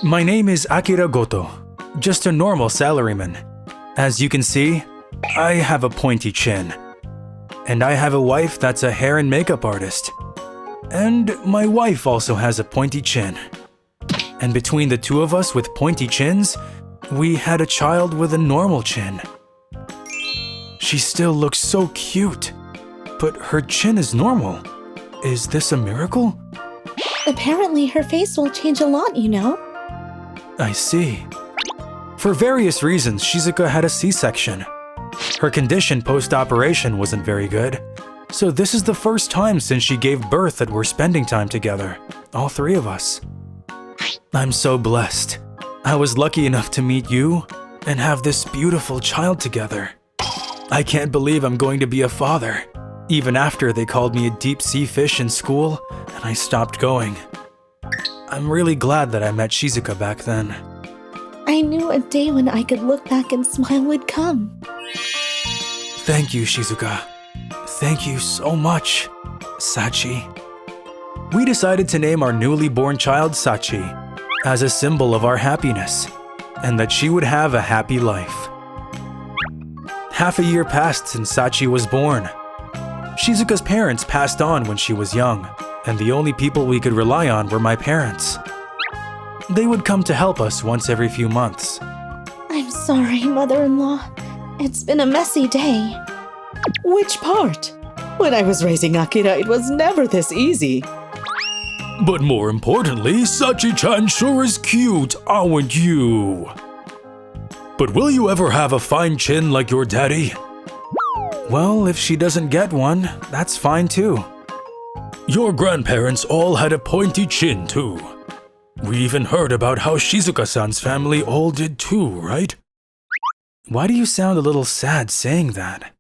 My name is Akira Goto, just a normal salaryman. As you can see, I have a pointy chin. And I have a wife that's a hair and makeup artist. And my wife also has a pointy chin. And between the two of us with pointy chins, we had a child with a normal chin. She still looks so cute, but her chin is normal. Is this a miracle? Apparently her face will change a lot, you know. I see. For various reasons, Shizuka had a C-section. Her condition post-operation wasn't very good, so this is the first time since she gave birth that we're spending time together, all three of us. I'm so blessed. I was lucky enough to meet you and have this beautiful child together. I can't believe I'm going to be a father, even after they called me a deep-sea fish in school and I stopped going. I'm really glad that I met Shizuka back then. I knew a day when I could look back and smile would come. Thank you, Shizuka. Thank you so much, Sachi. We decided to name our newly born child Sachi as a symbol of our happiness and that she would have a happy life. Half a year passed since Sachi was born. Shizuka's parents passed on when she was young, and the only people we could rely on were my parents. They would come to help us once every few months. I'm sorry, mother-in-law. It's been a messy day. Which part? When I was raising Akira, it was never this easy. But more importantly, Sachi-chan sure is cute, aren't you? But will you ever have a fine chin like your daddy? Well, if she doesn't get one, that's fine too. Your grandparents all had a pointy chin too. We even heard about how Shizuka-san's family all did too, right? Why do you sound a little sad saying that?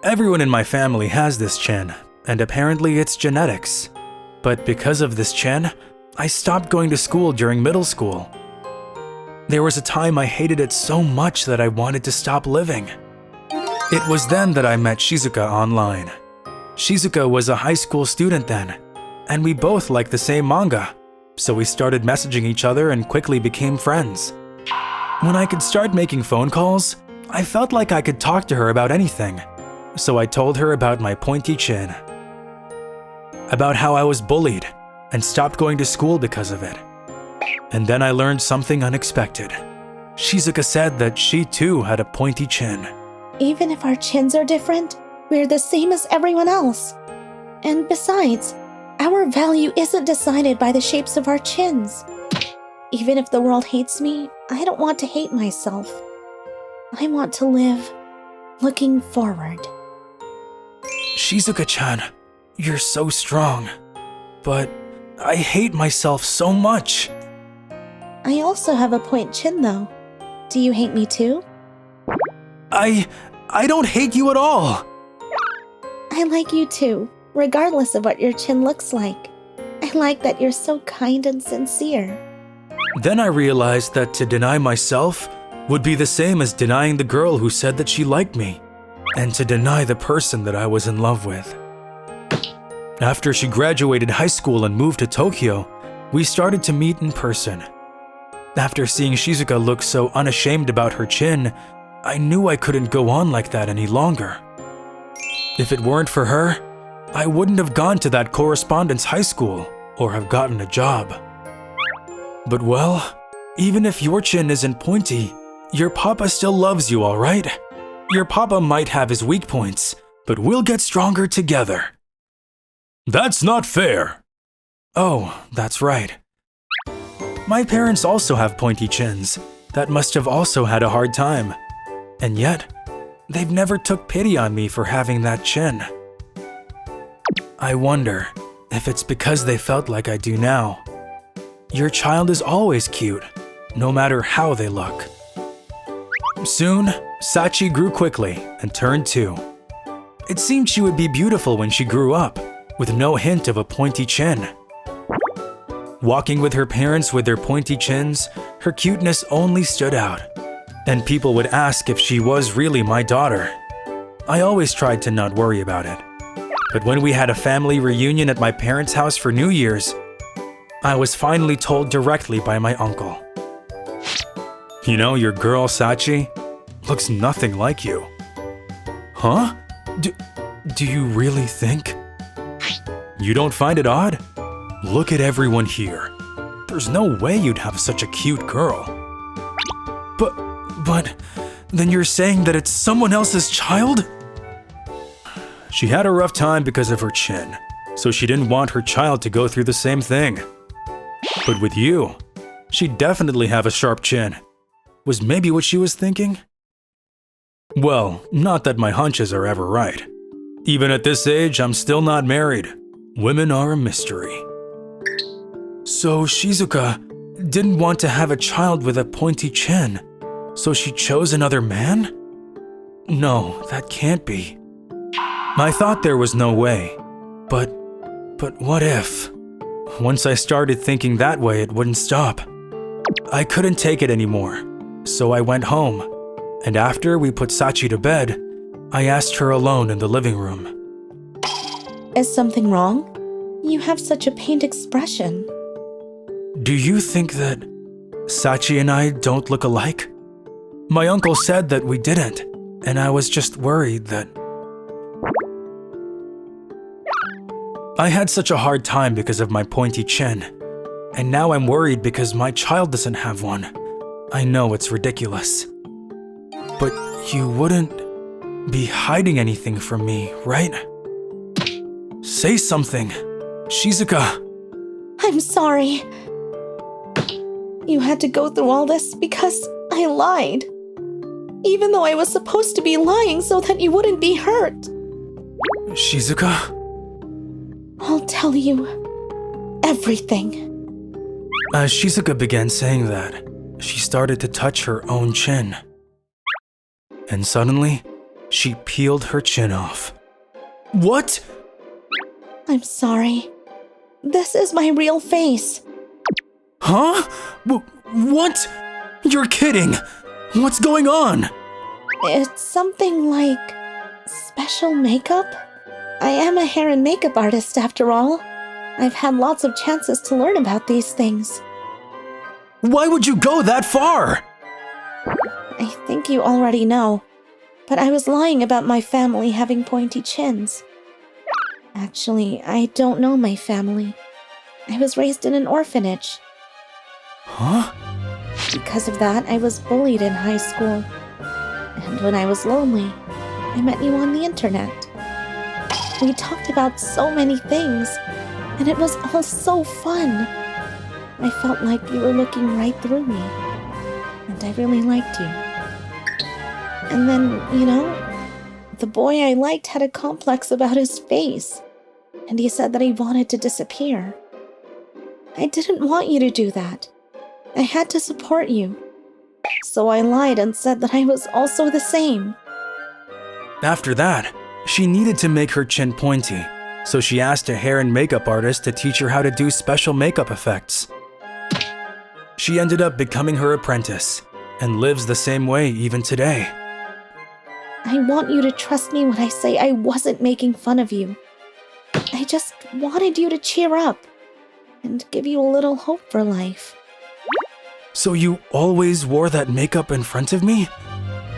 Everyone in my family has this chin, and apparently it's genetics. But because of this chin, I stopped going to school during middle school. There was a time I hated it so much that I wanted to stop living. It was then that I met Shizuka online. Shizuka was a high school student then, and we both liked the same manga, so we started messaging each other and quickly became friends. When I could start making phone calls, I felt like I could talk to her about anything, so I told her about my pointy chin. About how I was bullied and stopped going to school because of it. And then I learned something unexpected. Shizuka said that she too had a pointy chin. Even if our chins are different, we're the same as everyone else. And besides, our value isn't decided by the shapes of our chins. Even if the world hates me, I don't want to hate myself. I want to live looking forward. Shizuka-chan, you're so strong. But I hate myself so much. I also have a point chin though. Do you hate me too? I don't hate you at all. I like you too, regardless of what your chin looks like. I like that you're so kind and sincere. Then I realized that to deny myself would be the same as denying the girl who said that she liked me, and to deny the person that I was in love with. After she graduated high school and moved to Tokyo, we started to meet in person. After seeing Shizuka look so unashamed about her chin, I knew I couldn't go on like that any longer. If it weren't for her, I wouldn't have gone to that correspondence high school or have gotten a job. But well, even if your chin isn't pointy, your papa still loves you, all right? Your papa might have his weak points, but we'll get stronger together. That's not fair. Oh, that's right. My parents also have pointy chins that must have also had a hard time. And yet, they've never took pity on me for having that chin. I wonder if it's because they felt like I do now. Your child is always cute, no matter how they look. Soon, Sachi grew quickly and turned 2. It seemed she would be beautiful when she grew up, with no hint of a pointy chin. Walking with her parents with their pointy chins, her cuteness only stood out, and people would ask if she was really my daughter. I always tried to not worry about it. But when we had a family reunion at my parents' house for New Year's, I was finally told directly by my uncle. You know, your girl Sachi looks nothing like you. Huh? Do you really think? You don't find it odd? Look at everyone here. There's no way you'd have such a cute girl. But, then you're saying that it's someone else's child? She had a rough time because of her chin, so she didn't want her child to go through the same thing. But with you, she'd definitely have a sharp chin. Was maybe what she was thinking? Well, not that my hunches are ever right. Even at this age, I'm still not married. Women are a mystery. So Shizuka didn't want to have a child with a pointy chin, so she chose another man? No, that can't be. I thought there was no way, but what if? Once I started thinking that way, it wouldn't stop. I couldn't take it anymore, so I went home, and after we put Sachi to bed, I asked her alone in the living room. Is something wrong? You have such a pained expression. Do you think that Sachi and I don't look alike? My uncle said that we didn't, and I was just worried that... I had such a hard time because of my pointy chin, and now I'm worried because my child doesn't have one. I know it's ridiculous. But you wouldn't be hiding anything from me, right? Say something, Shizuka. I'm sorry. You had to go through all this because I lied. Even though I was supposed to be lying so that you wouldn't be hurt. Shizuka? I'll tell you everything. As Shizuka began saying that, she started to touch her own chin. And suddenly, she peeled her chin off. What? I'm sorry. This is my real face. Huh? What? You're kidding! What's going on? It's something like special makeup? I am a hair and makeup artist after all. I've had lots of chances to learn about these things. Why would you go that far? I think you already know, but I was lying about my family having pointy chins. Actually, I don't know my family. I was raised in an orphanage. Huh? Because of that, I was bullied in high school. And when I was lonely, I met you on the internet. We talked about so many things, and it was all so fun. I felt like you were looking right through me, and I really liked you. And then, you know, the boy I liked had a complex about his face, and he said that he wanted to disappear. I didn't want you to do that. I had to support you. So I lied and said that I was also the same. After that, she needed to make her chin pointy, so she asked a hair and makeup artist to teach her how to do special makeup effects. She ended up becoming her apprentice, and lives the same way even today. I want you to trust me when I say I wasn't making fun of you. I just wanted you to cheer up and give you a little hope for life. So you always wore that makeup in front of me?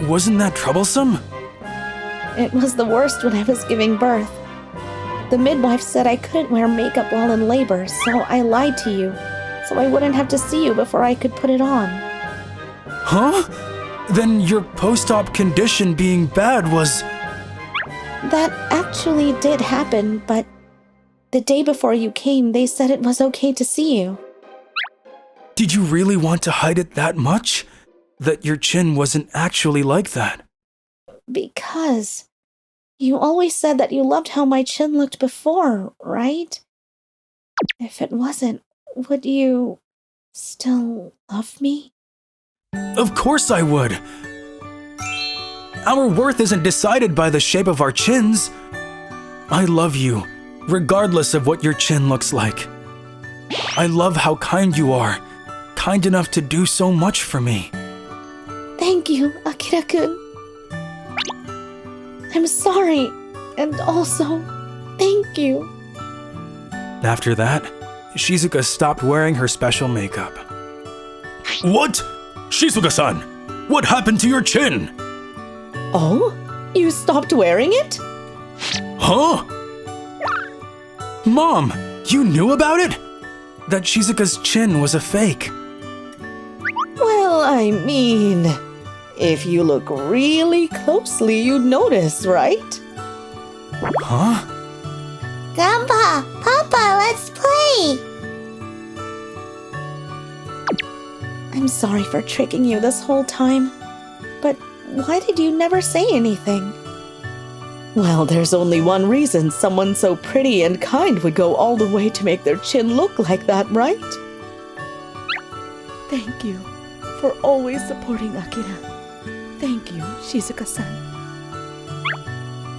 Wasn't that troublesome? It was the worst when I was giving birth. The midwife said I couldn't wear makeup while in labor, so I lied to you, so I wouldn't have to see you before I could put it on. Huh? Then your post-op condition being bad was... That actually did happen, but the day before you came, they said it was okay to see you. Did you really want to hide it that much? That your chin wasn't actually like that? Because you always said that you loved how my chin looked before, right? If it wasn't, would you still love me? Of course I would! Our worth isn't decided by the shape of our chins. I love you, regardless of what your chin looks like. I love how kind you are, kind enough to do so much for me. Thank you, Akira-kun. I'm sorry, and also, thank you. After that, Shizuka stopped wearing her special makeup. What? Shizuka-san, what happened to your chin? Oh? You stopped wearing it? Huh? Mom, you knew about it? That Shizuka's chin was a fake. Well, I mean, if you look really closely, you'd notice, right? Huh? Grandpa, Papa, let's play! I'm sorry for tricking you this whole time, but why did you never say anything? Well, there's only one reason someone so pretty and kind would go all the way to make their chin look like that, right? Thank you for always supporting Akira. Thank you, Shizuka-san.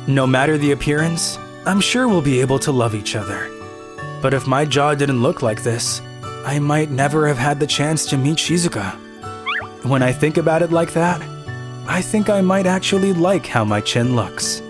No matter the appearance, I'm sure we'll be able to love each other. But if my jaw didn't look like this, I might never have had the chance to meet Shizuka. When I think about it like that, I think I might actually like how my chin looks.